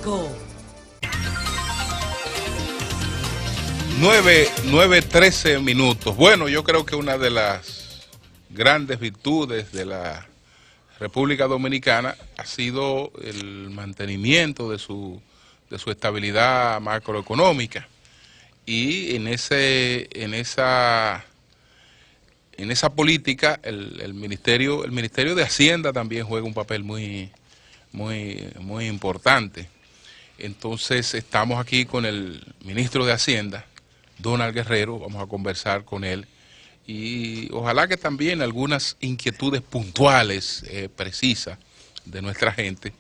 Público. 9:13 minutos. Bueno, yo creo que una de las grandes virtudes de la República Dominicana ha sido el mantenimiento de su estabilidad macroeconómica, y en esa política el Ministerio de Hacienda también juega un papel muy importante. Entonces estamos aquí con el ministro de Hacienda, Donald Guerrero. Vamos a conversar con él y ojalá que también algunas inquietudes puntuales, precisas de nuestra gente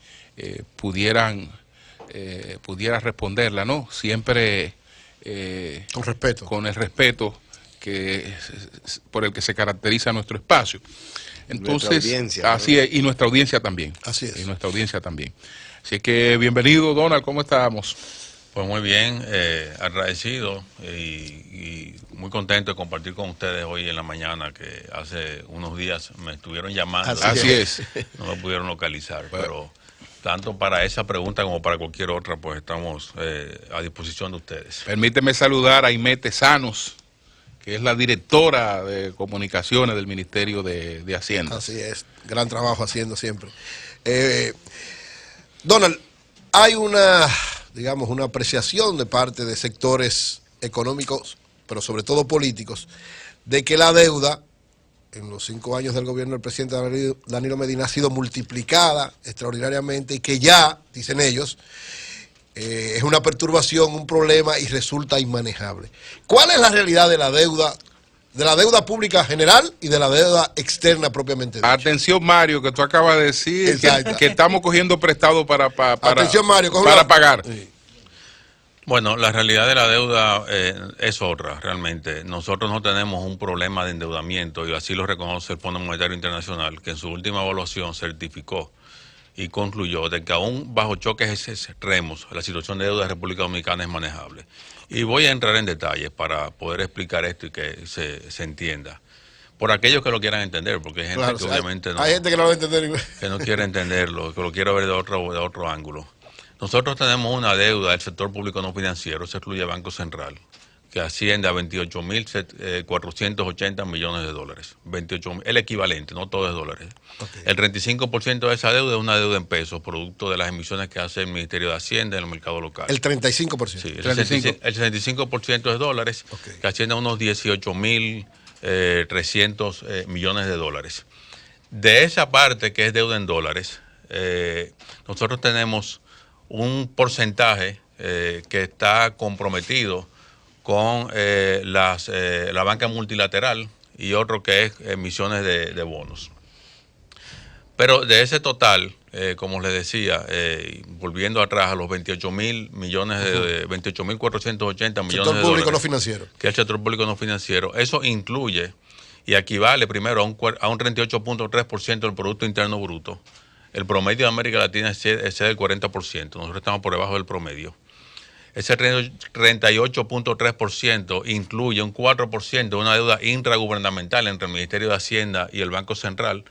pudiera responderla, ¿no? Siempre con el respeto por el que se caracteriza nuestro espacio. Entonces, nuestra audiencia, así es, y nuestra audiencia también. Así es. Y nuestra audiencia también. Así que bienvenido, Donald, ¿cómo estamos? Pues muy bien, agradecido y muy contento de compartir con ustedes hoy en la mañana, que hace unos días me estuvieron llamando. Así es. No me pudieron localizar, pero tanto para esa pregunta como para cualquier otra, pues estamos a disposición de ustedes. Permíteme saludar a Aimé Tezanos, que es la directora de comunicaciones del Ministerio de Hacienda. Así es, gran trabajo haciendo siempre. Donald, hay una apreciación de parte de sectores económicos, pero sobre todo políticos, de que la deuda en los 5 años del gobierno del presidente Danilo Medina ha sido multiplicada extraordinariamente y que ya, dicen ellos, es una perturbación, un problema y resulta inmanejable. ¿Cuál es la realidad de la deuda pública general y de la deuda externa propiamente dicha? Atención, Mario, que tú acabas de decir que estamos cogiendo prestado para Atención, Mario, para pagar. Sí. Bueno, la realidad de la deuda es otra, realmente. Nosotros no tenemos un problema de endeudamiento, y así lo reconoce el Fondo Monetario Internacional, que en su última evaluación certificó y concluyó de que aún bajo choques extremos la situación de deuda de República Dominicana es manejable. Y voy a entrar en detalles para poder explicar esto y que se entienda. Por aquellos que lo quieran entender, porque hay gente que obviamente no. Hay gente que no lo va a entender. Que no quiere entenderlo, que lo quiere ver de otro ángulo. Nosotros tenemos una deuda del sector público no financiero, se excluye Banco Central, que asciende a 28.480 millones de dólares. 28, el equivalente, no todo es dólares. Okay. El 35% de esa deuda es una deuda en pesos, producto de las emisiones que hace el Ministerio de Hacienda en el mercado local. ¿El 35%? Sí, el 65% es dólares, okay, que asciende a unos 18.300 millones de dólares. De esa parte que es deuda en dólares, nosotros tenemos un porcentaje que está comprometido con la banca multilateral y otro que es emisiones de bonos. Pero de ese total, como les decía, volviendo atrás a los 28.000 millones de 28.480 millones de dólares. Sector público no financiero. Que es el sector público no financiero. Eso incluye y equivale primero a un 38.3% del Producto Interno Bruto. El promedio de América Latina excede el 40%. Nosotros estamos por debajo del promedio. Ese 38.3% incluye un 4% de una deuda intragubernamental entre el Ministerio de Hacienda y el Banco Central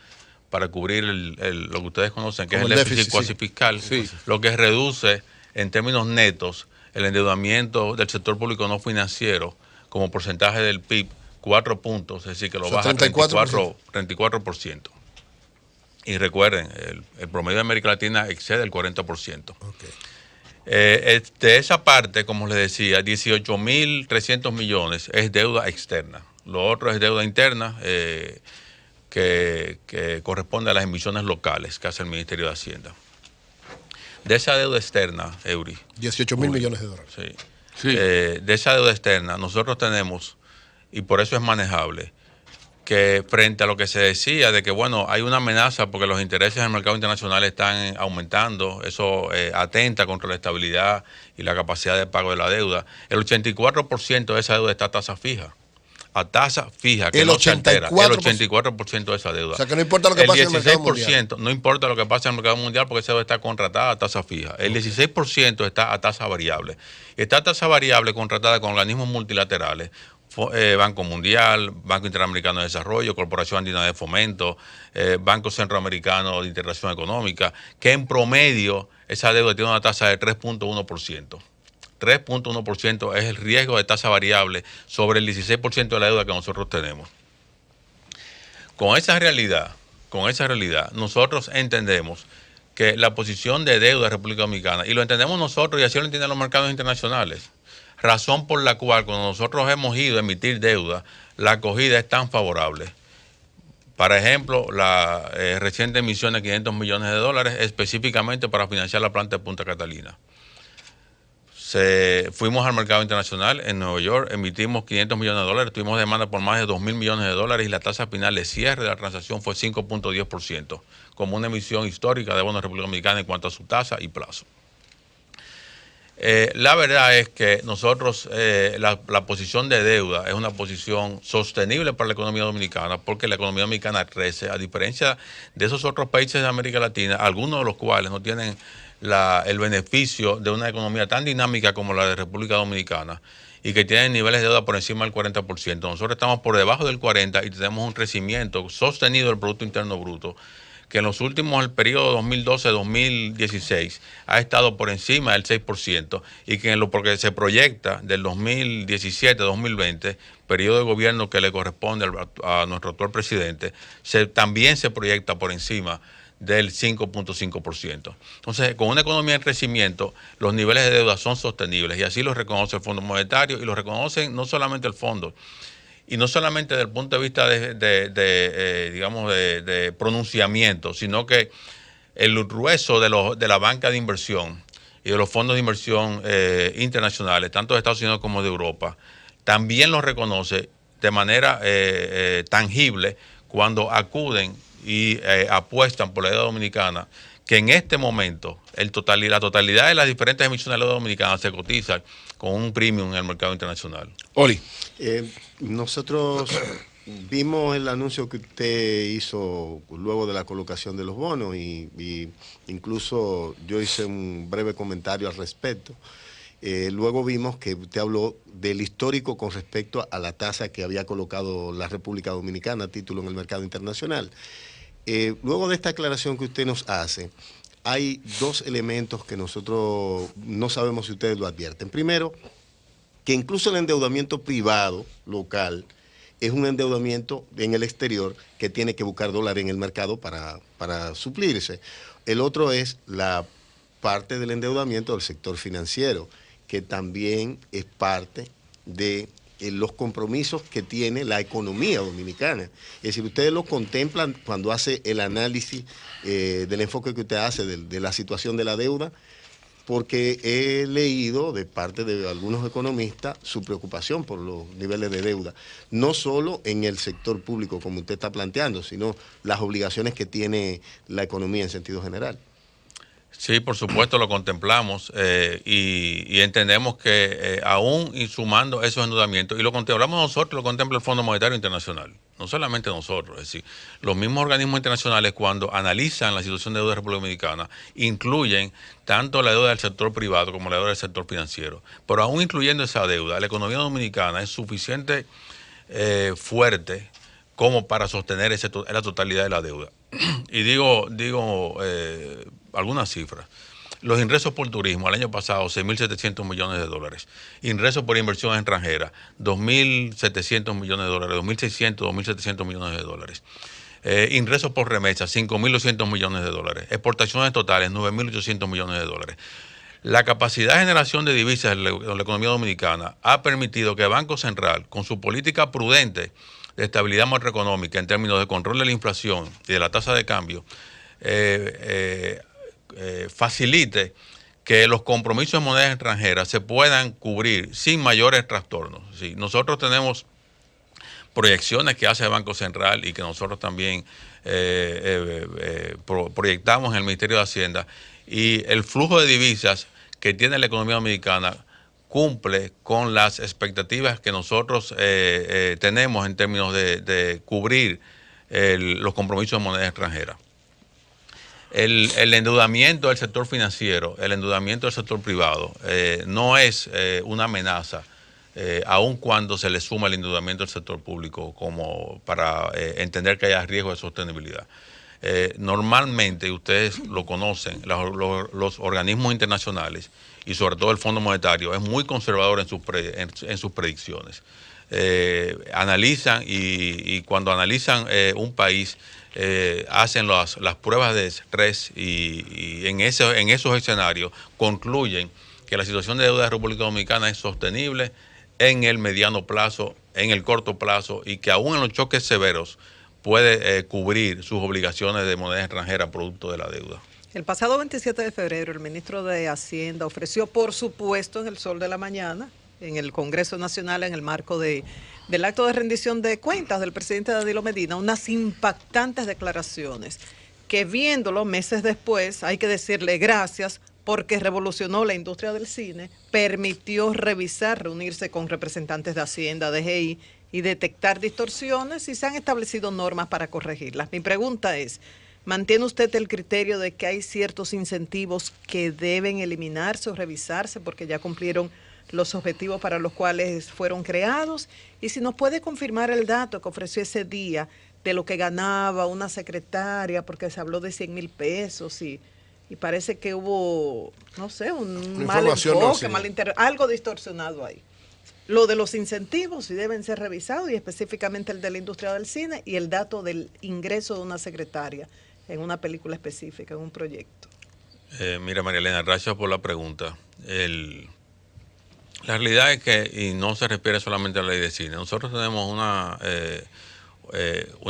para cubrir lo que ustedes conocen, que es el déficit cuasi fiscal, sí, lo que reduce en términos netos el endeudamiento del sector público no financiero como porcentaje del PIB 4 puntos, es decir, que lo baja a 34%. Y recuerden, el promedio de América Latina excede el 40%. Okay. De esa parte, como les decía, 18.300 millones es deuda externa. Lo otro es deuda interna que corresponde a las emisiones locales que hace el Ministerio de Hacienda. De esa deuda externa, Eury. 18.000 millones de dólares. Sí. Sí. De esa deuda externa, nosotros tenemos, y por eso es manejable, que frente a lo que se decía de que, bueno, hay una amenaza porque los intereses en el mercado internacional están aumentando, eso atenta contra la estabilidad y la capacidad de pago de la deuda. El 84% de esa deuda está a tasa fija. A tasa fija, que no se altera. El 84% de esa deuda. O sea, que no importa lo que pase en el mercado mundial. No importa lo que pase en el mercado mundial porque esa deuda está contratada a tasa fija. El 16% está a tasa variable. Está a tasa variable contratada con organismos multilaterales, Banco Mundial, Banco Interamericano de Desarrollo, Corporación Andina de Fomento, Banco Centroamericano de Integración Económica, que en promedio esa deuda tiene una tasa de 3.1%. 3.1% es el riesgo de tasa variable sobre el 16% de la deuda que nosotros tenemos. Con esa realidad, nosotros entendemos que la posición de deuda de República Dominicana, y lo entendemos nosotros y así lo entienden los mercados internacionales, razón por la cual cuando nosotros hemos ido a emitir deuda, la acogida es tan favorable. Por ejemplo, la reciente emisión de 500 millones de dólares específicamente para financiar la planta de Punta Catalina. Fuimos al mercado internacional en Nueva York, emitimos 500 millones de dólares, tuvimos demanda por más de 2.000 millones de dólares y la tasa final de cierre de la transacción fue 5.10%, como una emisión histórica de bonos de República Dominicana en cuanto a su tasa y plazo. La verdad es que nosotros, la posición de deuda es una posición sostenible para la economía dominicana porque la economía dominicana crece, a diferencia de esos otros países de América Latina, algunos de los cuales no tienen el beneficio de una economía tan dinámica como la de República Dominicana y que tienen niveles de deuda por encima del 40%. Nosotros estamos por debajo del 40% y tenemos un crecimiento sostenido del Producto Interno Bruto que en los últimos, el periodo 2012-2016, ha estado por encima del 6% y que porque se proyecta del 2017-2020, periodo de gobierno que le corresponde a nuestro actual presidente, también se proyecta por encima del 5.5%. Entonces, con una economía en crecimiento, los niveles de deuda son sostenibles y así lo reconoce el Fondo Monetario y lo reconocen no solamente el Fondo, y no solamente desde el punto de vista de pronunciamiento, sino que el grueso de la banca de inversión y de los fondos de inversión internacionales, tanto de Estados Unidos como de Europa, también los reconoce de manera tangible cuando acuden y apuestan por la deuda dominicana, que en este momento la totalidad de las diferentes emisiones de la deuda dominicana se cotizan con un premium en el mercado internacional. Oli. Nosotros vimos el anuncio que usted hizo luego de la colocación de los bonos y incluso yo hice un breve comentario al respecto. Luego vimos que usted habló del histórico con respecto a la tasa que había colocado la República Dominicana a título en el mercado internacional. Luego de esta aclaración que usted nos hace, hay dos elementos que nosotros no sabemos si ustedes lo advierten. Primero, que incluso el endeudamiento privado local es un endeudamiento en el exterior que tiene que buscar dólares en el mercado para suplirse. El otro es la parte del endeudamiento del sector financiero, que también es parte de los compromisos que tiene la economía dominicana. Es decir, ustedes lo contemplan cuando hace el análisis del enfoque que usted hace de la situación de la deuda, porque he leído de parte de algunos economistas su preocupación por los niveles de deuda, no solo en el sector público como usted está planteando, sino las obligaciones que tiene la economía en sentido general. Sí, por supuesto lo contemplamos y entendemos que aún y sumando esos endeudamientos, y lo contemplamos nosotros, lo contempla el Fondo Monetario Internacional, no solamente nosotros, es decir, los mismos organismos internacionales cuando analizan la situación de deuda de la República Dominicana, incluyen tanto la deuda del sector privado como la deuda del sector financiero, pero aún incluyendo esa deuda, la economía dominicana es suficiente fuerte como para sostener la totalidad de la deuda. Y digo algunas cifras. Los ingresos por turismo, el año pasado, 6.700 millones de dólares. Ingresos por inversión extranjera, 2.700 millones de dólares, 2.600, 2.700 millones de dólares. Ingresos por remesas, 5.200 millones de dólares. Exportaciones totales, 9.800 millones de dólares. La capacidad de generación de divisas en la economía dominicana ha permitido que el Banco Central, con su política prudente de estabilidad macroeconómica en términos de control de la inflación y de la tasa de cambio, facilite que los compromisos de moneda extranjera se puedan cubrir sin mayores trastornos. ¿Sí? Nosotros tenemos proyecciones que hace el Banco Central y que nosotros también proyectamos en el Ministerio de Hacienda, y el flujo de divisas que tiene la economía dominicana cumple con las expectativas que nosotros tenemos en términos de cubrir los compromisos de moneda extranjera. El endeudamiento del sector financiero, el endeudamiento del sector privado no es una amenaza aun cuando se le suma el endeudamiento del sector público, como para entender que haya riesgo de sostenibilidad. Normalmente, ustedes lo conocen, los organismos internacionales y sobre todo el Fondo Monetario es muy conservador en sus predicciones. Analizan y cuando analizan un país, hacen las pruebas de estrés y en esos escenarios concluyen que la situación de deuda de República Dominicana es sostenible en el mediano plazo, en el corto plazo, y que aún en los choques severos puede cubrir sus obligaciones de moneda extranjera producto de la deuda. El pasado 27 de febrero, el ministro de Hacienda ofreció, por supuesto, en el sol de la mañana, en el Congreso Nacional, en el marco del acto de rendición de cuentas del presidente Danilo Medina, unas impactantes declaraciones que, viéndolo meses después, hay que decirle gracias porque revolucionó la industria del cine, permitió revisar, reunirse con representantes de Hacienda, DGI, y detectar distorsiones, y se han establecido normas para corregirlas. Mi pregunta es, ¿mantiene usted el criterio de que hay ciertos incentivos que deben eliminarse o revisarse porque ya cumplieron los objetivos para los cuales fueron creados? Y si nos puede confirmar el dato que ofreció ese día de lo que ganaba una secretaria, porque se habló de 100,000 pesos y parece que hubo, no sé, un mal enfoque, algo distorsionado ahí. Lo de los incentivos sí deben ser revisados, y específicamente el de la industria del cine, y el dato del ingreso de una secretaria en una película específica, en un proyecto. Mira, María Elena, gracias por la pregunta. La realidad es que, y no se refiere solamente a la ley de cine, nosotros tenemos una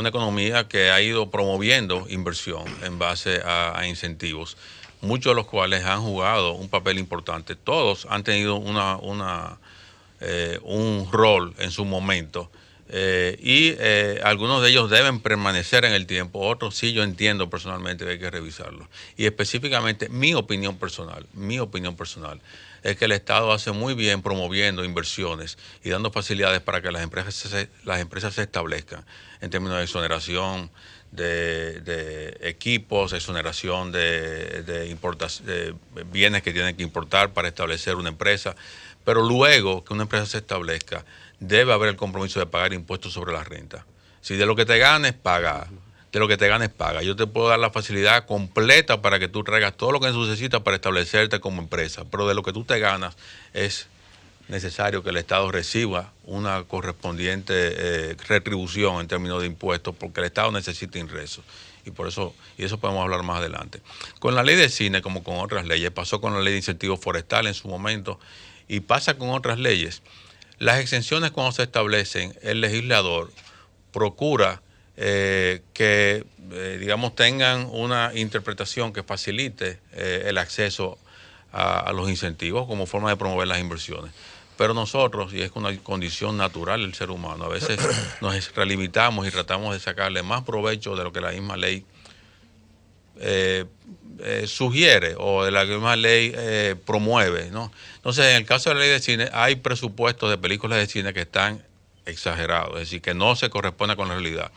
economía que ha ido promoviendo inversión en base a incentivos, muchos de los cuales han jugado un papel importante. Todos han tenido un rol en su momento, y algunos de ellos deben permanecer en el tiempo, otros sí yo entiendo personalmente que hay que revisarlos. Y específicamente mi opinión personal es que el Estado hace muy bien promoviendo inversiones y dando facilidades para que las empresas se establezcan en términos de exoneración de equipos, exoneración de bienes que tienen que importar para establecer una empresa. Pero luego que una empresa se establezca, debe haber el compromiso de pagar impuestos sobre la renta. Si de lo que te ganes, paga. De lo que te ganes, paga. Yo te puedo dar la facilidad completa para que tú traigas todo lo que necesitas para establecerte como empresa. Pero de lo que tú te ganas, es necesario que el Estado reciba una correspondiente retribución en términos de impuestos, porque el Estado necesita ingresos. Y eso podemos hablar más adelante. Con la ley de cine, como con otras leyes, pasó con la ley de incentivos forestales en su momento, y pasa con otras leyes. Las exenciones, cuando se establecen, el legislador procura que, digamos, tengan una interpretación que facilite el acceso a los incentivos como forma de promover las inversiones. Pero nosotros, y es una condición natural del ser humano, a veces nos relimitamos y tratamos de sacarle más provecho de lo que la misma ley sugiere o de la misma ley promueve, ¿no? Entonces, en el caso de la ley de cine, hay presupuestos de películas de cine que están exagerados, es decir, que no se corresponde con la realidad.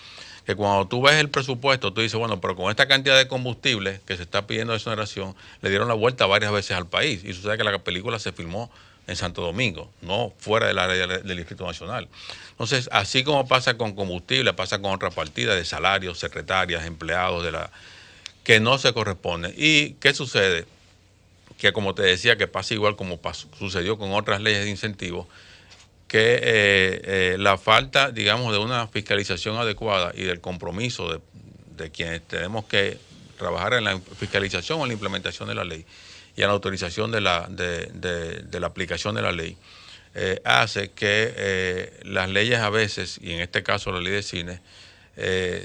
Que cuando tú ves el presupuesto, tú dices, bueno, pero con esta cantidad de combustible que se está pidiendo de exoneración, le dieron la vuelta varias veces al país. Y sucede que la película se filmó en Santo Domingo, no fuera del área del Distrito Nacional. Entonces, así como pasa con combustible, pasa con otras partidas de salarios, secretarias, empleados que no se corresponden. ¿Y qué sucede? Que, como te decía, que pasa igual como sucedió con otras leyes de incentivos, que la falta, digamos, de una fiscalización adecuada y del compromiso de quienes tenemos que trabajar en la fiscalización o en la implementación de la ley y en la autorización de la aplicación de la ley, hace que las leyes a veces, y en este caso la ley de cine,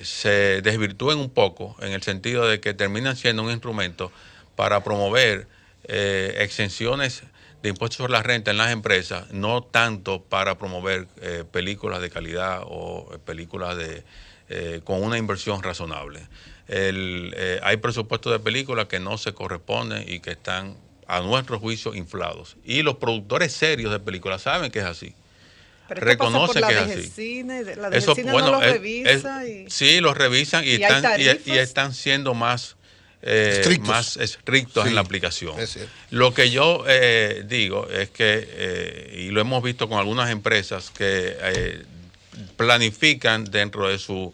se desvirtúen un poco en el sentido de que terminan siendo un instrumento para promover exenciones de impuestos sobre la renta en las empresas, no tanto para promover películas de calidad o películas con una inversión razonable. Hay presupuestos de películas que no se corresponden y que están, a nuestro juicio, inflados. Y los productores serios de películas saben que es así. Pero reconocen que es así. La DGCine no los revisa. Sí, los revisan y están siendo más más estrictos en la aplicación. Lo que yo digo es que, y lo hemos visto con algunas empresas que planifican dentro de su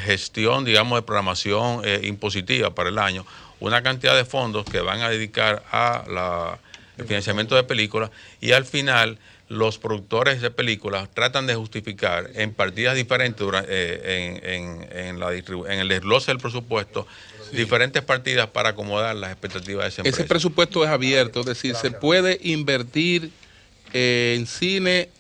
gestión, digamos, de programación impositiva para el año, una cantidad de fondos que van a dedicar a el financiamiento de películas, y al final los productores de películas tratan de justificar en partidas diferentes en el desglose del presupuesto, diferentes partidas para acomodar las expectativas de esa empresa. Ese presupuesto es abierto, es decir, se puede invertir en cine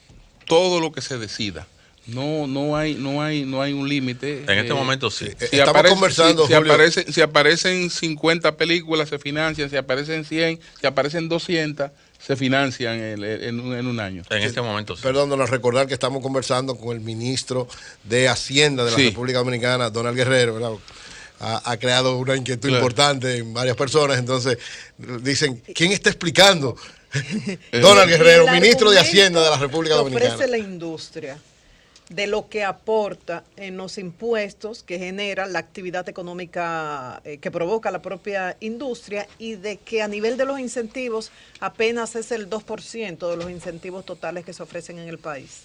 todo lo que se decida. No hay un límite. En este momento sí. Estamos conversando, si aparecen 50 películas, se financian. Si aparecen 100, si aparecen 200, se financian en un año. En este momento sí. Perdón, recordar que estamos conversando con el ministro de Hacienda de la República Dominicana, Donald Guerrero, ¿verdad? Ha creado una inquietud importante en varias personas. Entonces dicen, ¿quién está explicando? Donald Guerrero, ministro de Hacienda de la República Dominicana. Ofrece la industria de lo que aporta en los impuestos que genera la actividad económica que provoca la propia industria, y de que a nivel de los incentivos apenas es el 2% de los incentivos totales que se ofrecen en el país.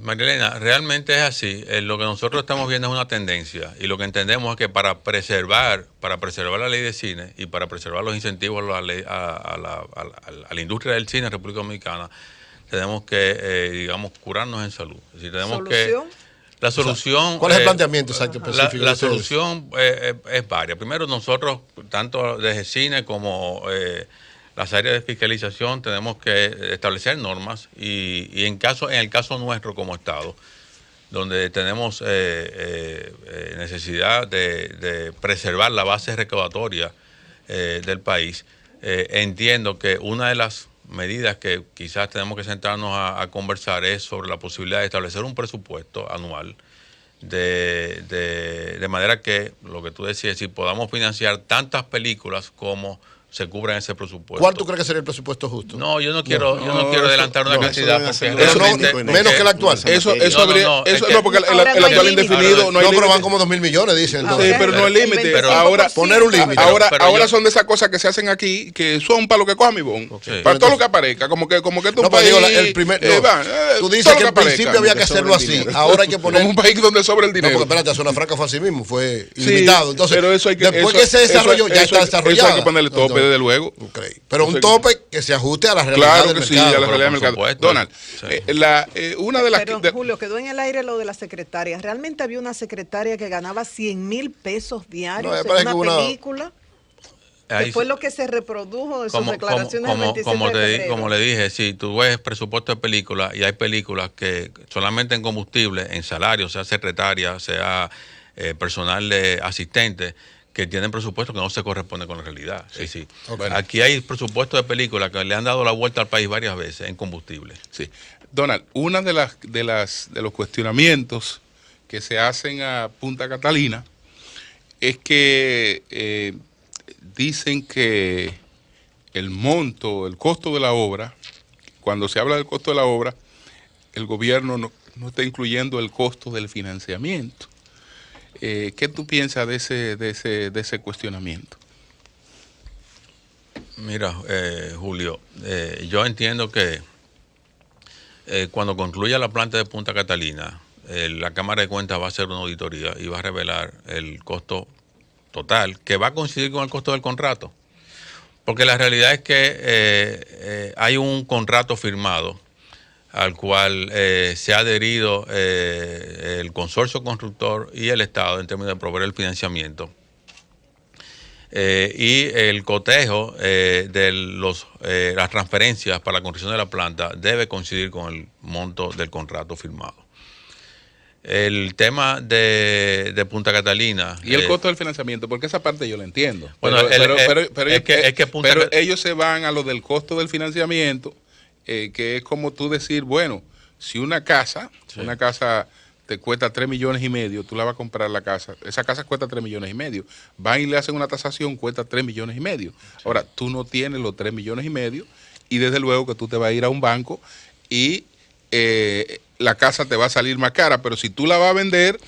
Marilena, realmente es así. Lo que nosotros estamos viendo es una tendencia, y lo que entendemos es que para preservar la ley de cine y para preservar los incentivos a la industria del cine en República Dominicana, tenemos que, digamos, curarnos en salud. Es decir, tenemos ¿Solución? La solución... ¿Cuál es el planteamiento exacto específico? La solución es varias. Primero, nosotros, tanto desde cine como las áreas de fiscalización, tenemos que establecer normas, y en el caso nuestro como Estado, donde tenemos necesidad de preservar la base recaudatoria del país, entiendo que una de las medidas que quizás tenemos que sentarnos a conversar es sobre la posibilidad de establecer un presupuesto anual de manera que, lo que tú decías, si podamos financiar tantas películas como se cubra en ese presupuesto. ¿Cuál tú crees que sería el presupuesto justo? No, yo no quiero adelantar una cantidad, porque menos que el actual. Porque el actual indefinido no hay límite. Pero van como 2.000 millones, dicen. Sí, pero no hay límite. Ahora poner un límite. Ahora son de esas cosas que se hacen aquí, que son para lo que coja mi bon. Para todo lo que aparezca, como que tú un país. Tú dices que al principio había que hacerlo así. Ahora hay que poner un país donde sobra el dinero. No, porque espérate, Zona Franca fue así mismo, fue ilimitado. Entonces, pero eso hay que, después que se desarrolló, ya está desarrollado. Eso hay que ponerle tope, desde luego. Okay. Pero un tope que se ajuste a la realidad del mercado. Sí, a la realidad del mercado. Donald, una de las... Pero, Julio, quedó en el aire lo de la secretaria. ¿Realmente había una secretaria que ganaba 100,000 pesos diarios en una película? Que fue lo que se reprodujo de sus declaraciones del 27 de febrero. Como le dije, si tú ves presupuesto de películas, y hay películas que solamente en combustible, en salario, sea secretaria, sea personal de asistente, que tienen presupuesto que no se corresponde con la realidad. Sí. Okay. Aquí hay presupuestos de películas que le han dado la vuelta al país varias veces en combustible. Sí. Donald, una de los cuestionamientos que se hacen a Punta Catalina es que dicen que el costo de la obra, cuando se habla del costo de la obra, el gobierno no está incluyendo el costo del financiamiento. ¿Qué tú piensas de ese cuestionamiento? Mira, Julio, yo entiendo que cuando concluya la planta de Punta Catalina, la Cámara de Cuentas va a hacer una auditoría y va a revelar el costo total, que va a coincidir con el costo del contrato. Porque la realidad es que hay un contrato firmado al cual se ha adherido el consorcio constructor y el Estado en términos de proveer el financiamiento. Y el cotejo de las transferencias para la construcción de la planta debe coincidir con el monto del contrato firmado. El tema de Punta Catalina... ¿Y el costo del financiamiento? Porque esa parte yo la entiendo. Bueno, pero ellos se van a lo del costo del financiamiento, que es como tú decir, bueno, si una casa te cuesta 3,5 millones, tú la vas a comprar la casa, esa casa cuesta 3,5 millones, van y le hacen una tasación, cuesta 3,5 millones. Ahora, tú no tienes los 3,5 millones, y desde luego que tú te vas a ir a un banco y la casa te va a salir más cara, pero si tú la vas a vender,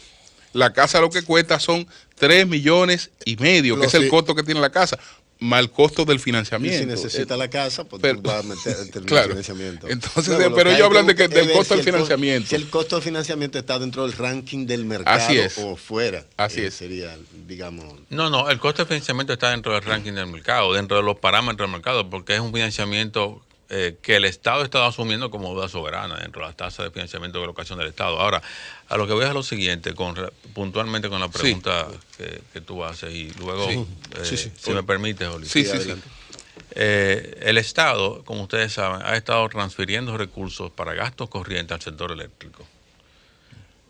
la casa lo que cuesta son 3,5 millones, que es el costo que tiene la casa, más el costo del financiamiento. Y si necesita la casa, pues tú vas a meter el claro, financiamiento. Entonces, pero ellos hablan del costo del financiamiento. Si el costo del financiamiento está dentro del ranking del mercado o fuera. Así es. Sería, digamos... No, el costo de financiamiento está dentro del ranking del mercado, dentro de los parámetros del mercado, porque es un financiamiento que el Estado está asumiendo como deuda soberana dentro de las tasas de financiamiento de colocación del Estado. Ahora, a lo que voy es lo siguiente, puntualmente con la pregunta que tú haces y luego, si me permites, Oli. Sí. El Estado, como ustedes saben, ha estado transfiriendo recursos para gastos corrientes al sector eléctrico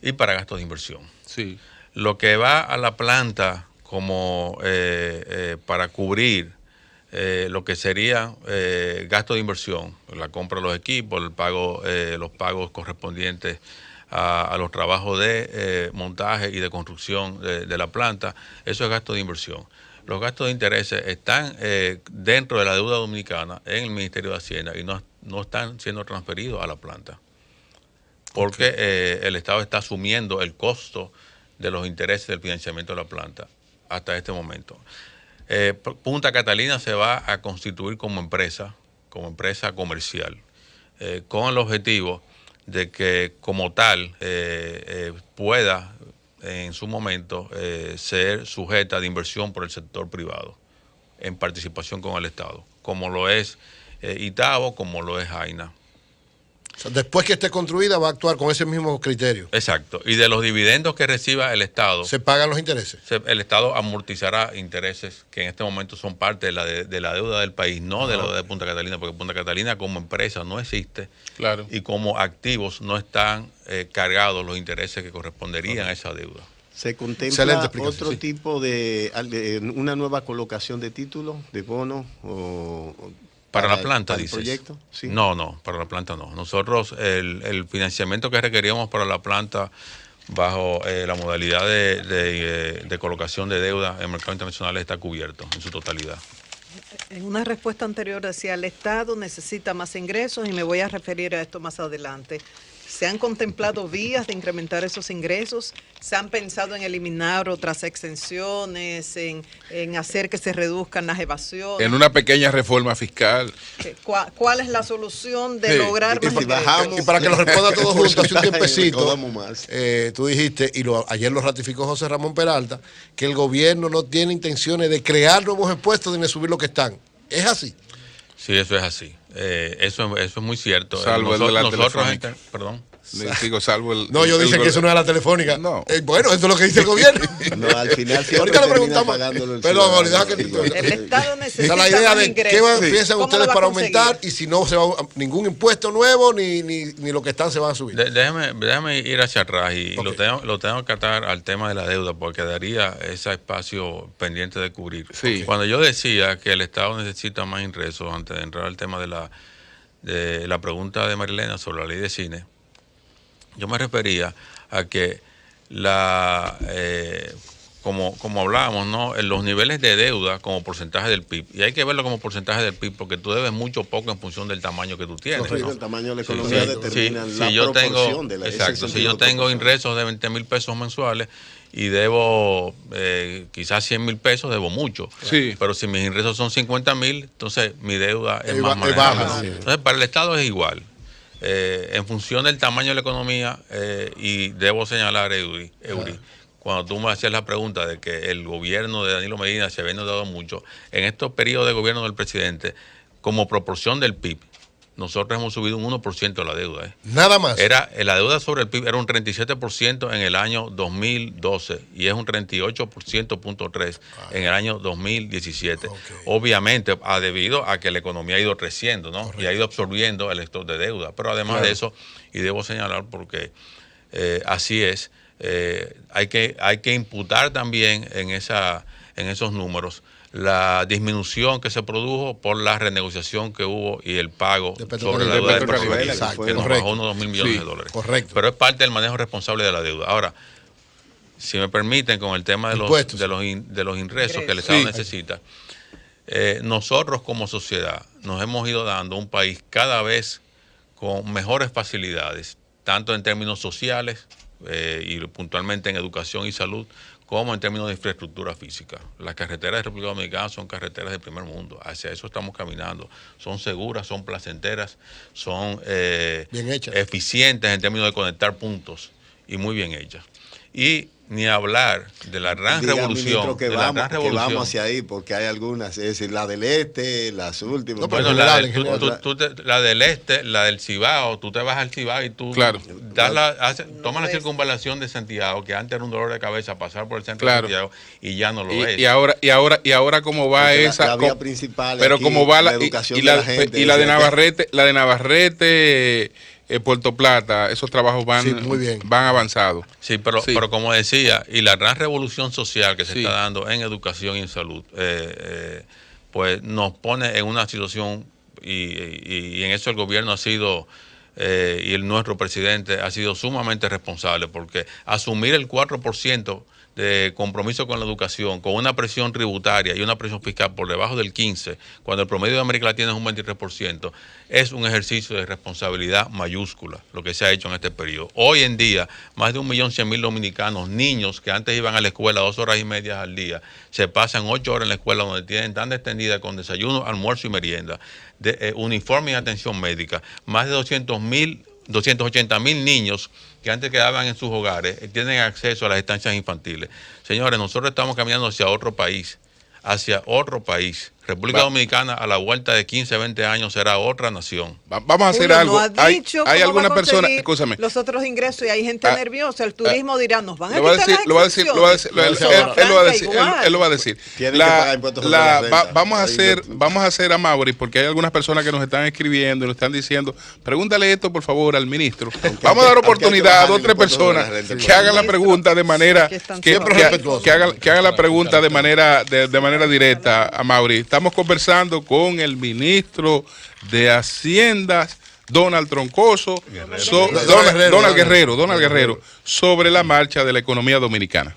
y para gastos de inversión. Sí. Lo que va a la planta como para cubrir lo que sería gasto de inversión, la compra de los equipos, el pago, los pagos correspondientes a los trabajos de montaje y de construcción de la planta, eso es gasto de inversión. Los gastos de intereses están dentro de la deuda dominicana en el Ministerio de Hacienda y no están siendo transferidos a la planta, porque el Estado está asumiendo el costo de los intereses del financiamiento de la planta hasta este momento. Punta Catalina se va a constituir como empresa comercial, con el objetivo de que como tal pueda en su momento ser sujeta de inversión por el sector privado en participación con el Estado, como lo es Itabo, como lo es Jaina. O sea, después que esté construida va a actuar con ese mismo criterio. Exacto. Y de los dividendos que reciba el Estado, ¿se pagan los intereses? El Estado amortizará intereses que en este momento son parte de la deuda del país, no de la deuda de Punta Catalina, porque Punta Catalina como empresa no existe. Claro. Y como activos no están cargados los intereses que corresponderían a esa deuda. ¿Se contempla otro tipo de una nueva colocación de títulos, de bonos para la planta, para el dices? Proyecto? Sí. No, para la planta no. Nosotros, el financiamiento que requeríamos para la planta bajo la modalidad de colocación de deuda en mercados internacionales está cubierto en su totalidad. En una respuesta anterior decía, el Estado necesita más ingresos y me voy a referir a esto más adelante. ¿Se han contemplado vías de incrementar esos ingresos? ¿Se han pensado en eliminar otras exenciones, en hacer que se reduzcan las evasiones? En una pequeña reforma fiscal. ¿Cuál es la solución de lograr más ingresos? Y para que lo responda todos juntos, hace un tiempecito, tú dijiste, y ayer lo ratificó José Ramón Peralta, que el gobierno no tiene intenciones de crear nuevos impuestos ni de subir lo que están. ¿Es así? Sí, eso es así. Eso es muy cierto. Salvo el de la telefónica. Perdón. Digo, salvo el... No, yo dije que eso no es la telefónica. No. Bueno, eso es lo que dice el gobierno. No, al final siempre ahorita le preguntamos. Perdón, el Estado necesita o sea, la idea más de ingresos. qué piensan ustedes para aumentar y si no se va ningún impuesto nuevo ni lo que están se van a subir. Déjame ir hacia atrás y lo tengo que atar al tema de la deuda porque daría ese espacio pendiente de cubrir. Sí. Cuando yo decía que el Estado necesita más ingresos, antes de entrar al tema de la pregunta de Marilena sobre la ley de cine, yo me refería a que como hablábamos, ¿no? En los niveles de deuda como porcentaje del PIB, y hay que verlo como porcentaje del PIB porque tú debes mucho poco en función del tamaño que tú tienes. ¿no? El tamaño de la economía determina la proporción de la... Exacto, si yo tengo ingresos de 20,000 pesos mensuales y debo quizás 100,000 pesos, debo mucho. Sí. Pero si mis ingresos son 50,000, entonces mi deuda es más baja. manejable. Entonces para el Estado es igual. En función del tamaño de la economía, y debo señalar, Eury, cuando tú me hacías la pregunta de que el gobierno de Danilo Medina se había endeudado mucho, en estos periodos de gobierno del presidente, como proporción del PIB, nosotros hemos subido un 1% de la deuda. Nada más. La deuda sobre el PIB era un 37% en el año 2012 y es un 38.3% en el año 2017. Okay. Obviamente, debido a que la economía ha ido creciendo, ¿no? Correcto. Y ha ido absorbiendo el stock de deuda. Pero además de eso, y debo señalar porque así es, hay que imputar también en esos números la disminución que se produjo por la renegociación que hubo y el pago sobre la deuda de Petrobras, que nos bajó unos 2,000 millones de dólares. Correcto. Pero es parte del manejo responsable de la deuda. Ahora, si me permiten, con el tema de los ingresos que el Estado necesita, nosotros como sociedad nos hemos ido dando un país cada vez con mejores facilidades, tanto en términos sociales y puntualmente en educación y salud, como en términos de infraestructura física. Las carreteras de República Dominicana son carreteras de primer mundo, hacia eso estamos caminando. Son seguras, son placenteras, son bien hechas, eficientes en términos de conectar puntos y muy bien hechas. Y ni hablar de la gran revolución. Que vamos hacia ahí, porque hay algunas, es decir, la del este, las últimas. No, bueno, la del este, la del Cibao, tú te vas al Cibao y tú tomas la circunvalación de Santiago, que antes era un dolor de cabeza pasar por el centro de Santiago, y ya no lo es. Y ahora cómo va porque esa la vía principal, pero cómo va la educación de la gente, y la de Navarrete, Puerto Plata, esos trabajos van avanzados. Sí, pero como decía, y la gran revolución social que se está dando en educación y en salud, pues nos pone en una situación, y en eso el gobierno ha sido, y nuestro presidente ha sido sumamente responsable, porque asumir el 4% de compromiso con la educación, con una presión tributaria y una presión fiscal por debajo del 15%, cuando el promedio de América Latina es un 23%, es un ejercicio de responsabilidad mayúscula, lo que se ha hecho en este periodo. Hoy en día, más de 1.100.000 dominicanos, niños que antes iban a la escuela 2 horas y media al día, se pasan 8 horas en la escuela donde tienen tan extendida con desayuno, almuerzo y merienda, uniforme y atención médica. Más de 280.000 niños que antes quedaban en sus hogares tienen acceso a las estancias infantiles. Señores, nosotros estamos caminando hacia otro país. República Dominicana a la vuelta de 15, 20 años será otra nación. Vamos a hacer algo. Hay alguna persona, escúchame. Los otros ingresos y hay gente nerviosa. El turismo dirá, nos van a quitar él lo va a decir. Vamos a hacer a Mauri, porque hay algunas personas que nos están escribiendo y nos están diciendo, pregúntale esto por favor al ministro. Vamos a dar oportunidad a 2 o 3 personas que hagan la pregunta de manera que hagan la pregunta de manera directa a Mauri. Estamos conversando con el ministro de Hacienda, Donald Troncoso, Donald Guerrero, sobre la marcha de la economía dominicana.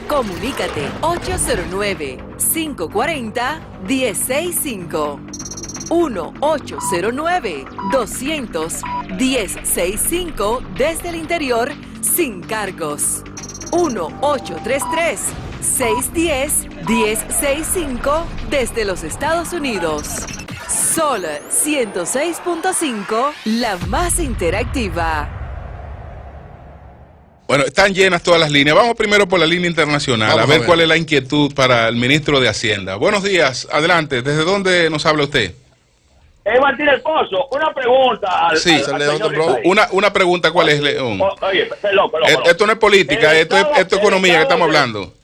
Comunícate 809-540-1065. 1-809-200-1065 desde el interior sin cargos. 1-833-610-1065 desde los Estados Unidos. Sol 106.5, la más interactiva. Bueno, están llenas todas las líneas. Vamos primero por la línea internacional, a ver cuál es la inquietud para el ministro de Hacienda. Buenos días, adelante. ¿Desde dónde nos habla usted? Martín El Pozo, una pregunta al señor. Una pregunta, ¿cuál es, León? Oye, esto no es política, esto es economía que estamos hablando.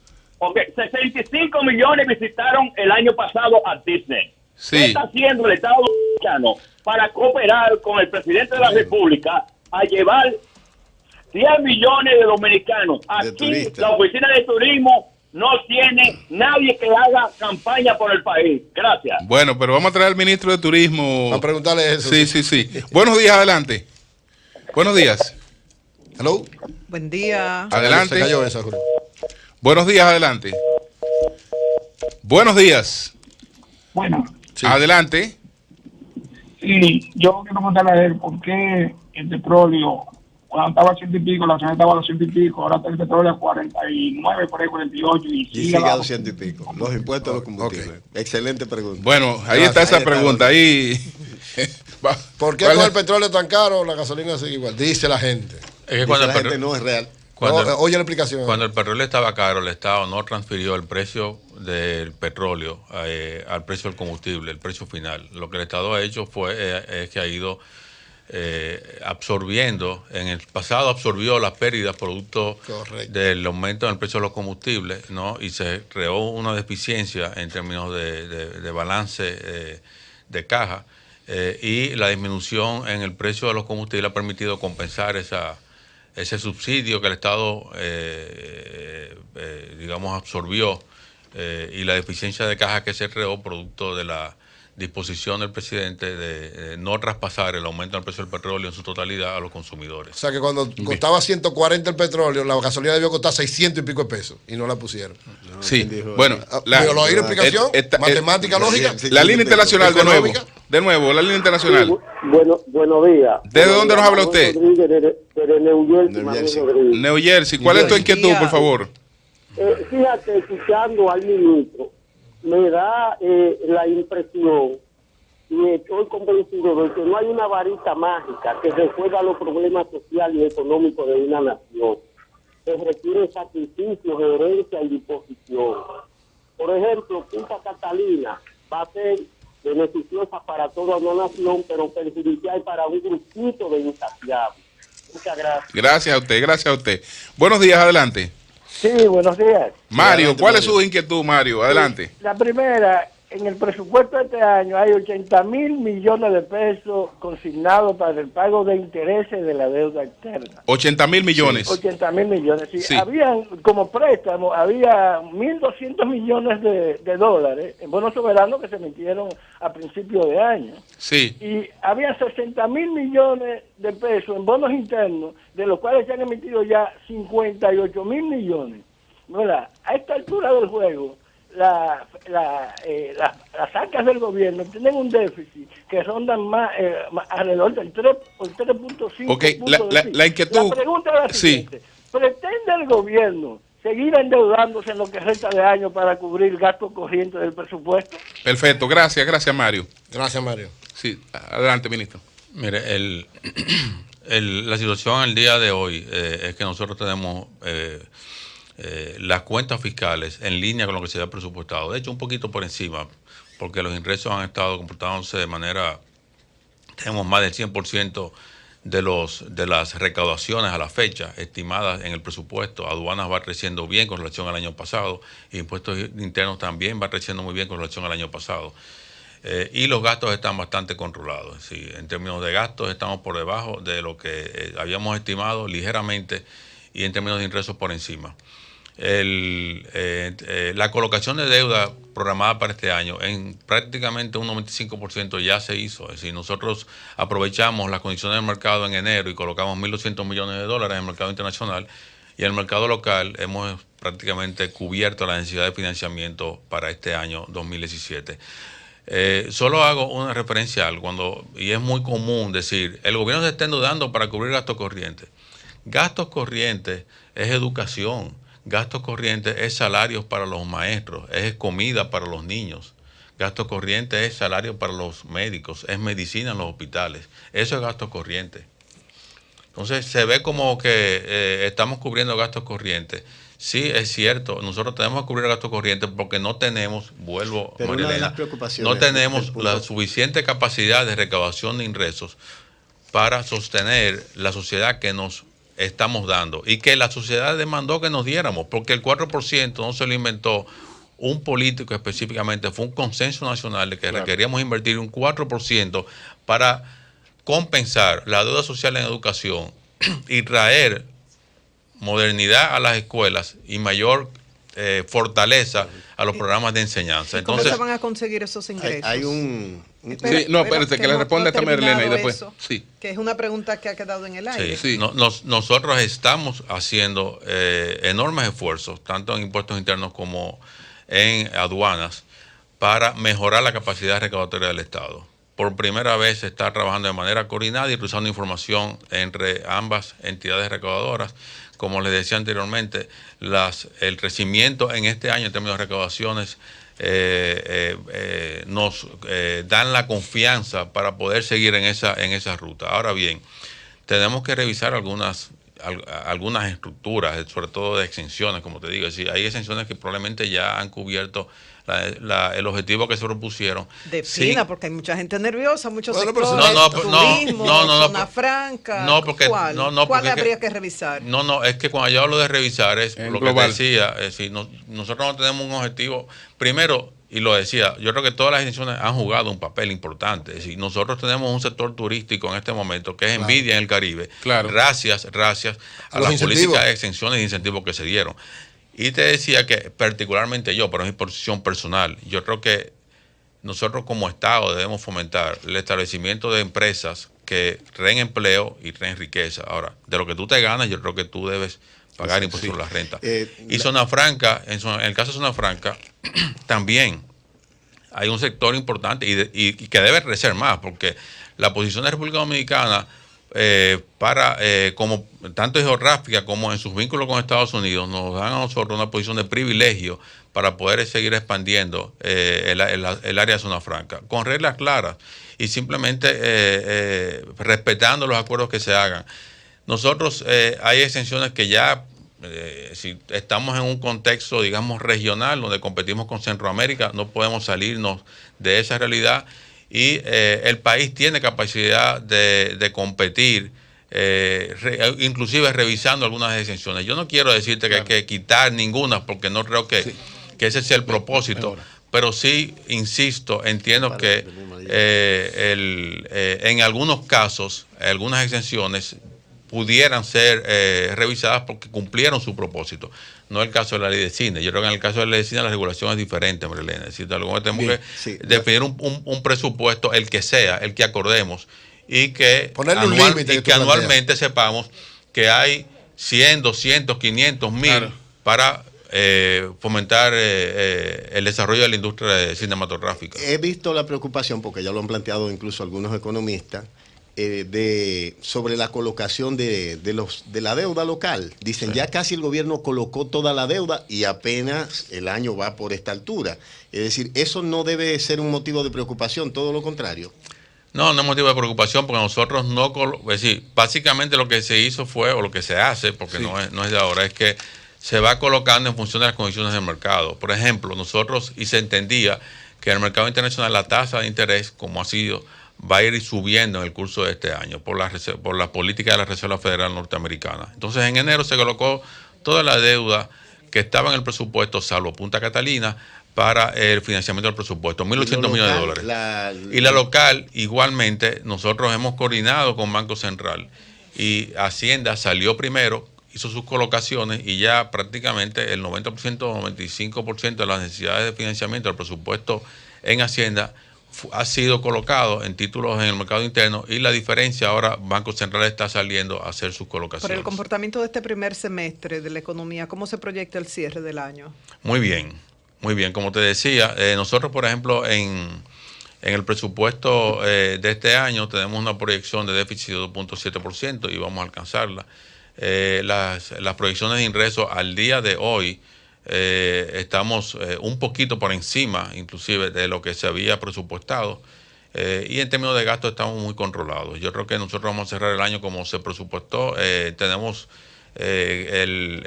65 millones visitaron el año pasado a Disney. Sí. ¿Qué está haciendo el Estado dominicano para cooperar con el presidente de la República a llevar 10 millones de dominicanos? Aquí la oficina de turismo no tiene nadie que haga campaña por el país. Gracias. Bueno, pero vamos a traer al ministro de Turismo. A preguntarle eso. Sí. Buenos días, adelante. Buenos días. Hello. Buen día. Adelante. Se cayó esa, Julio. Buenos días, adelante. Buenos días. Bueno. Sí. Adelante. Sí, yo quiero preguntarle a él por qué el petróleo, cuando estaba a 100 y pico, la zona estaba a 200 y pico, ahora está el petróleo a 49, por ahí 48 y sigue a 200 y pico. Los impuestos a los combustibles. Excelente pregunta. Bueno, ahí está esa pregunta. ¿Por qué con el petróleo tan caro la gasolina sigue igual? Dice la gente. Es que cuando la gente no es real. Oye la explicación. Cuando el petróleo estaba caro, el Estado no transfirió el precio del petróleo al precio del combustible, el precio final. Lo que el Estado ha hecho es que ha ido absorbiendo, en el pasado absorbió las pérdidas producto del aumento en el precio de los combustibles, ¿no? Y se creó una deficiencia en términos de balance de caja, y la disminución en el precio de los combustibles ha permitido compensar ese subsidio que el Estado absorbió, y la deficiencia de caja que se creó producto de la disposición del presidente de no traspasar el aumento del precio del petróleo en su totalidad a los consumidores. O sea que cuando costaba 140 el petróleo, la gasolina debió costar 600 y pico de pesos y no la pusieron. Sí, bueno, ¿lo hay una explicación? ¿Matemática lógica? La línea internacional de nuevo. De nuevo, la línea internacional. Sí, buenos días. ¿Desde dónde nos habla usted? De New Jersey. New Jersey. ¿Cuál es tu inquietud, por favor? Fíjate, escuchando al ministro, me da la impresión, y estoy convencido de que no hay una varita mágica que resuelva los problemas sociales y económicos de una nación. Se requiere sacrificio, gerencia y disposición. Por ejemplo, Punta Catalina va a ser beneficiosa para toda una nación, pero perjudicial para un grupito de insaciables. Muchas gracias. Gracias a usted. Buenos días, adelante. Sí, buenos días. Mario, ¿cuál es su inquietud, Mario? Adelante. La primera, en el presupuesto de este año hay 80.000 millones de pesos consignados para el pago de intereses de la deuda externa. 80.000 millones. 80.000 millones. Sí. Sí. Habían, como préstamo, había 1.200 millones de dólares en bonos soberanos que se emitieron a principios de año. Sí. Y había 60.000 millones de pesos en bonos internos, de los cuales se han emitido ya 58.000 millones. ¿Verdad? A esta altura del juego, las arcas del gobierno tienen un déficit que rondan más alrededor del 3 o el 3.5. Okay, la inquietud. La pregunta es la siguiente. Sí. ¿Pretende el gobierno seguir endeudándose en lo que resta de año para cubrir gastos corrientes del presupuesto? Perfecto, gracias Mario. Gracias, Mario. Sí, adelante, ministro. Mire, la situación el día de hoy es que nosotros tenemos las cuentas fiscales en línea con lo que se había presupuestado. De hecho, un poquito por encima, porque los ingresos han estado comportándose de manera... Tenemos más del 100% de las recaudaciones a la fecha estimadas en el presupuesto. Aduanas va creciendo bien con relación al año pasado. Impuestos internos también va creciendo muy bien con relación al año pasado. Y los gastos están bastante controlados. Sí, en términos de gastos estamos por debajo de lo que habíamos estimado ligeramente, y en términos de ingresos por encima. La colocación de deuda programada para este año en prácticamente un 95% ya se hizo. Es decir, nosotros aprovechamos las condiciones del mercado en enero y colocamos 1.200 millones de dólares en el mercado internacional, y en el mercado local hemos prácticamente cubierto la necesidad de financiamiento para este año 2017. Solo hago una referencia a algo, y es muy común decir, el gobierno se está endeudando para cubrir gastos corrientes. Gastos corrientes es educación, gastos corrientes es salarios para los maestros, es comida para los niños, gastos corrientes es salario para los médicos, es medicina en los hospitales, eso es gasto corriente. Entonces se ve como que estamos cubriendo gastos corrientes. Sí, es cierto, nosotros tenemos que cubrir gastos corrientes porque no tenemos, vuelvo, pero María Elena, no tenemos la suficiente capacidad de recaudación de ingresos para sostener la sociedad que nos estamos dando y que la sociedad demandó que nos diéramos, porque el 4% no se lo inventó un político específicamente, fue un consenso nacional de que requeríamos invertir un 4% para compensar la deuda social en educación y traer modernidad a las escuelas y mayor fortaleza a los programas de enseñanza. Entonces, ¿cómo se van a conseguir esos ingresos? Hay un... Sí, no, espérate, que le responda esta Marilena y después. Eso, sí. Que es una pregunta que ha quedado en el aire. Sí, sí. Nosotros estamos haciendo enormes esfuerzos, tanto en impuestos internos como en aduanas, para mejorar la capacidad recaudatoria del Estado. Por primera vez se está trabajando de manera coordinada y cruzando información entre ambas entidades recaudadoras. Como les decía anteriormente, el crecimiento en este año en términos de recaudaciones nos dan la confianza para poder seguir en esa ruta. Ahora bien, tenemos que revisar algunas estructuras, sobre todo de exenciones, como te digo. Es decir, hay exenciones que probablemente ya han cubierto el objetivo que se propusieron. Defina, porque hay mucha gente nerviosa, muchos sectores, turismo, zona franca. ¿Cuál habría que revisar? Es que cuando yo hablo de revisar es lo global. Que te decía, es decir, nosotros no tenemos un objetivo, primero, y lo decía, yo creo que todas las instituciones han jugado un papel importante. Es decir, nosotros tenemos un sector turístico en este momento que es envidia en el Caribe, gracias a las políticas de exenciones e incentivos que se dieron. Y te decía que particularmente yo, por mi posición personal, yo creo que nosotros como Estado debemos fomentar el establecimiento de empresas que creen empleo y creen riqueza. Ahora, de lo que tú te ganas, yo creo que tú debes pagar impuestos sobre la renta. Y Zona Franca, en el caso de Zona Franca, también hay un sector importante y que debe crecer más, porque la posición de República Dominicana, como tanto geográfica como en sus vínculos con Estados Unidos, nos dan a nosotros una posición de privilegio para poder seguir expandiendo el área de zona franca, con reglas claras y simplemente respetando los acuerdos que se hagan. Nosotros hay exenciones que ya, si estamos en un contexto, digamos, regional, donde competimos con Centroamérica, no podemos salirnos de esa realidad y el país tiene capacidad de competir, inclusive revisando algunas exenciones. Yo no quiero decirte que hay que quitar ninguna, porque no creo que ese sea el propósito, pero sí, insisto, entiendo que en algunos casos, algunas exenciones pudieran ser revisadas porque cumplieron su propósito. No el caso de la ley de cine. Yo creo que en el caso de la ley de cine la regulación es diferente, Marilena. Es decir, tenemos que definir un presupuesto, el que sea, el que acordemos, y que, anualmente sepamos que hay 100, 200, 500, 1000 para fomentar el desarrollo de la industria cinematográfica. He visto la preocupación, porque ya lo han planteado incluso algunos economistas, sobre la colocación de la deuda local. Dicen, ya casi el gobierno colocó toda la deuda y apenas el año va por esta altura. Es decir, eso no debe ser un motivo de preocupación, todo lo contrario. No es motivo de preocupación, porque nosotros es decir, básicamente lo que se hizo fue, o lo que se hace, porque no es de ahora, es que se va colocando en función de las condiciones del mercado. Por ejemplo, nosotros, y se entendía que en el mercado internacional la tasa de interés, como ha sido, va a ir subiendo en el curso de este año por la política de la Reserva Federal Norteamericana. Entonces, en enero se colocó toda la deuda que estaba en el presupuesto, salvo Punta Catalina, para el financiamiento del presupuesto, 1.800 millones de dólares. Y la local, igualmente, nosotros hemos coordinado con Banco Central y Hacienda salió primero, hizo sus colocaciones y ya prácticamente el 90% o 95% de las necesidades de financiamiento del presupuesto en Hacienda ha sido colocado en títulos en el mercado interno, y la diferencia ahora, Banco Central está saliendo a hacer sus colocaciones. Por el comportamiento de este primer semestre de la economía, ¿cómo se proyecta el cierre del año? Muy bien. Como te decía, nosotros, por ejemplo, en el presupuesto de este año tenemos una proyección de déficit de 2.7% y vamos a alcanzarla. Las proyecciones de ingresos al día de hoy, estamos un poquito por encima inclusive de lo que se había presupuestado, y en términos de gasto estamos muy controlados. Yo creo que nosotros vamos a cerrar el año como se presupuestó. Tenemos el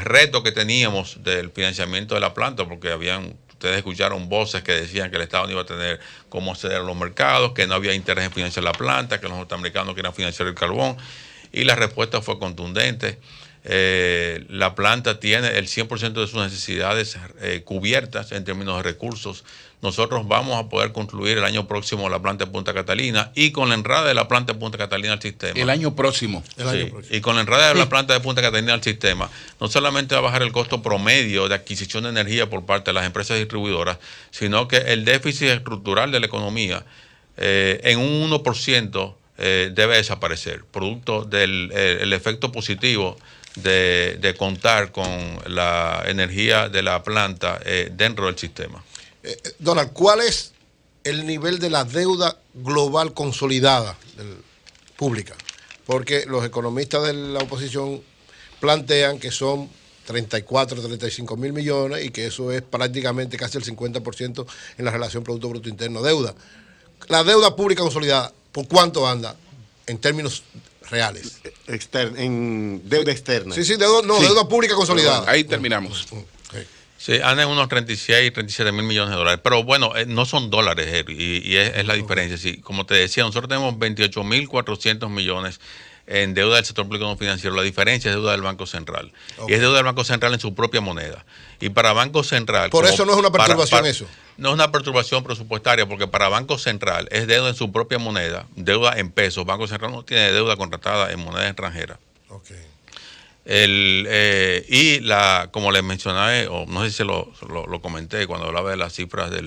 reto que teníamos del financiamiento de la planta, porque ustedes escucharon voces que decían que el Estado no iba a tener cómo acceder a los mercados, que no había interés en financiar la planta, que los norteamericanos querían financiar el carbón, y la respuesta fue contundente. La planta tiene el 100% de sus necesidades cubiertas en términos de recursos. Nosotros vamos a poder concluir el año próximo la planta de Punta Catalina, y con la entrada de la planta de Punta Catalina al sistema. El año próximo. Y con la entrada de la planta de Punta Catalina al sistema, no solamente va a bajar el costo promedio de adquisición de energía por parte de las empresas distribuidoras, sino que el déficit estructural de la economía en un 1% debe desaparecer, producto del el efecto positivo de contar con la energía de la planta dentro del sistema. Donald, ¿cuál es el nivel de la deuda global consolidada pública? Porque los economistas de la oposición plantean que son 34, 35 mil millones y que eso es prácticamente casi el 50% en la relación Producto Bruto Interno deuda. La deuda pública consolidada, ¿por cuánto anda en términos reales? En deuda externa. Deuda pública consolidada. Ahí terminamos. Sí, andan unos 36, 37 mil millones de dólares. Pero bueno, no son dólares, y es la diferencia. Sí, como te decía, nosotros tenemos 28.400 millones en deuda del sector público no financiero. La diferencia es deuda del Banco Central. Y es deuda del Banco Central en su propia moneda. Y para Banco Central... Por eso no es una perturbación eso. No es una perturbación presupuestaria, porque para Banco Central es deuda en su propia moneda, deuda en pesos. Banco Central no tiene deuda contratada en moneda extranjera. Okay. Como les mencioné, o no sé si lo comenté cuando hablaba de las cifras de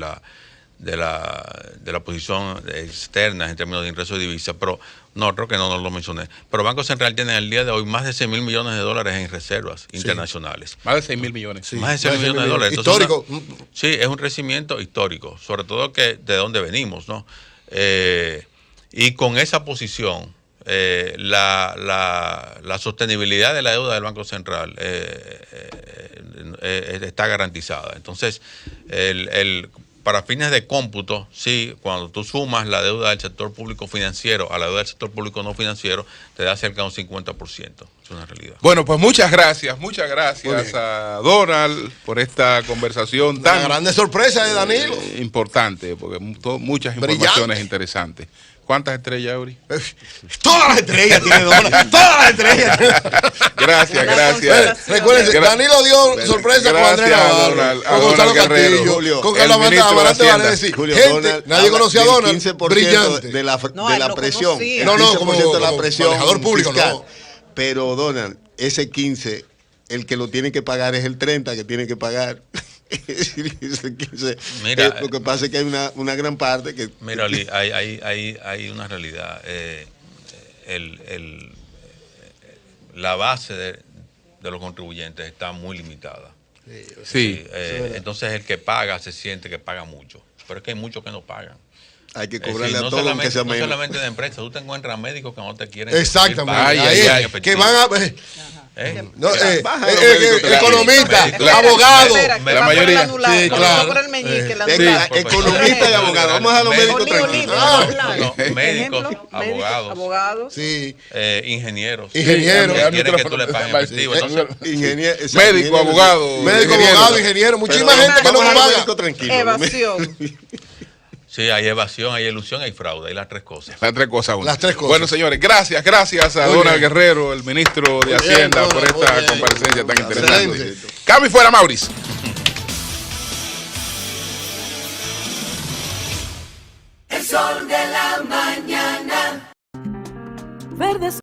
de la posición externa en términos de ingresos de divisas, pero no, creo que no lo mencioné. Pero Banco Central tiene el día de hoy más de 6 mil millones de dólares en reservas internacionales. Más de 6 mil millones. Sí, más de 6 millones de dólares. Entonces, histórico. Sí, es un crecimiento histórico, sobre todo que de dónde venimos, ¿no? Y con esa posición, la sostenibilidad de la deuda del Banco Central está garantizada. Entonces, para fines de cómputo, sí, cuando tú sumas la deuda del sector público financiero a la deuda del sector público no financiero, te da cerca de un 50%. Es una realidad. Bueno, pues muchas gracias a Donald por esta conversación tan grande sorpresa de Danilo. Importante, porque muchas informaciones interesantes. ¿Cuántas estrellas, Eury? Todas las estrellas tiene Donald. Todas las estrellas. Gracias. Recuérdense, Danilo dio sorpresa con Andrés Navarro, con Gonzalo Castillo, con Carlos Amarante Valenci. Gente, nadie conocía a Donald. 15% de la presión. No, como de la presión manejador público, fiscal. no. Pero, Donald, ese 15, el que lo tiene que pagar es el 30 que tiene que pagar. Mira, lo que pasa es que hay una gran parte que... Mira, Oli, hay una realidad. La base de los contribuyentes está muy limitada. Sí. Entonces el que paga se siente que paga mucho. Pero es que hay muchos que no pagan. Hay que cobrarle a todos, aunque sea menos. No solamente de empresas, tú te encuentras médicos que no te quieren. Exactamente. Que van a... economista, abogado. La mayoría. Sí, claro. Economista y abogado. Vamos a los médicos tranquilos. Médicos, abogados. Sí. Ingenieros. Ingenieros. Quieren que tú le pagues efectivo. Médico, abogado. Ingeniero. Muchísima gente que no paga. Evasión. Sí, hay evasión, hay ilusión, hay fraude, hay las tres cosas. Las tres cosas. Las tres cosas. Bueno, señores, gracias a Donald Guerrero, el ministro de Hacienda, por esta comparecencia tan interesante. Cambio fuera, Mauricio. El sol de la mañana. Verdes.